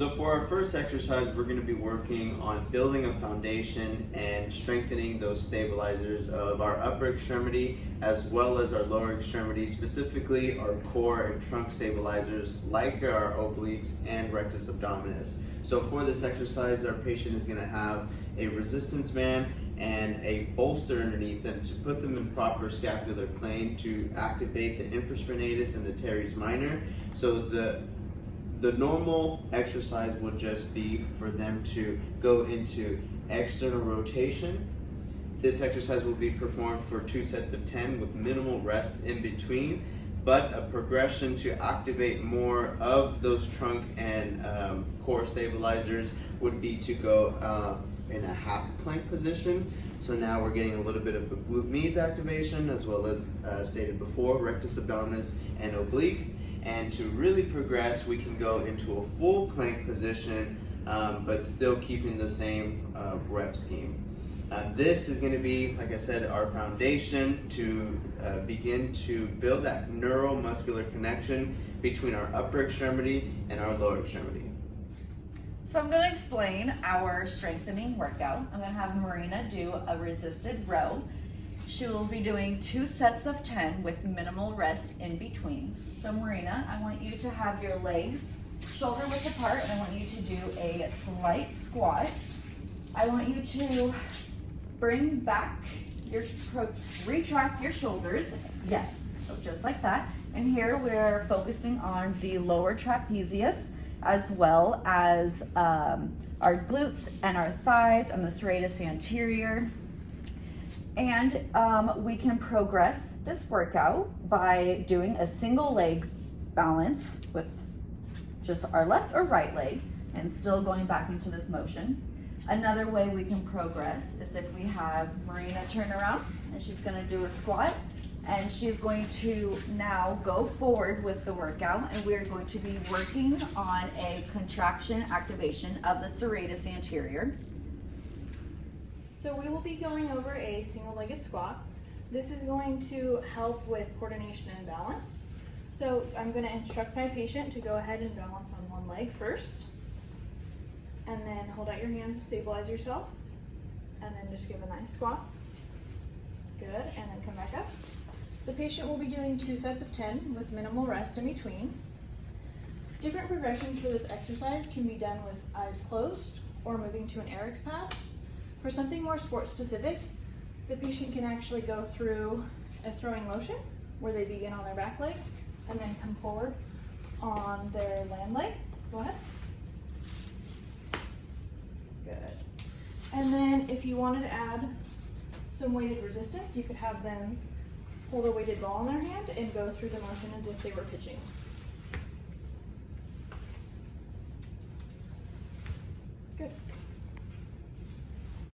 So for our first exercise, we're going to be working on building a foundation and strengthening those stabilizers of our upper extremity as well as our lower extremity, specifically our core and trunk stabilizers like our obliques and rectus abdominis. So for this exercise, our patient is going to have a resistance band and a bolster underneath them to put them in proper scapular plane to activate the infraspinatus and the teres minor. So the normal exercise would just be for them to go into external rotation. This exercise will be performed for 2 sets of 10 with minimal rest in between, but a progression to activate more of those trunk and core stabilizers would be to go in a half plank position. So now we're getting a little bit of a glute medius activation as well as stated before, rectus abdominis and obliques. And to really progress, we can go into a full plank position, but still keeping the same rep scheme. This is going to be, like I said, our foundation to begin to build that neuromuscular connection between our upper extremity and our lower extremity. So I'm going to explain our strengthening workout. I'm going to have Marina do a resisted row. She will be doing 2 sets of 10 with minimal rest in between. So Marina, I want you to have your legs shoulder width apart, and I want you to do a slight squat. I want you to bring back your, retract your shoulders. Yes, so just like that. And here we're focusing on the lower trapezius as well as our glutes and our thighs and the serratus anterior. And we can progress this workout by doing a single leg balance with just our left or right leg and still going back into this motion. Another way we can progress is if we have Marina turn around and she's going to do a squat, and she's going to now go forward with the workout, and we're going to be working on a contraction activation of the serratus anterior. So we will be going over a single-legged squat. This is going to help with coordination and balance. So I'm going to instruct my patient to go ahead and balance on one leg first, and then hold out your hands to stabilize yourself, and then just give a nice squat. Good, and then come back up. The patient will be doing 2 sets of 10 with minimal rest in between. Different progressions for this exercise can be done with eyes closed or moving to an Eric's pad. For something more sport specific, the patient can actually go through a throwing motion where they begin on their back leg and then come forward on their land leg. Go ahead. Good. And then if you wanted to add some weighted resistance, you could have them hold a weighted ball in their hand and go through the motion as if they were pitching. Good.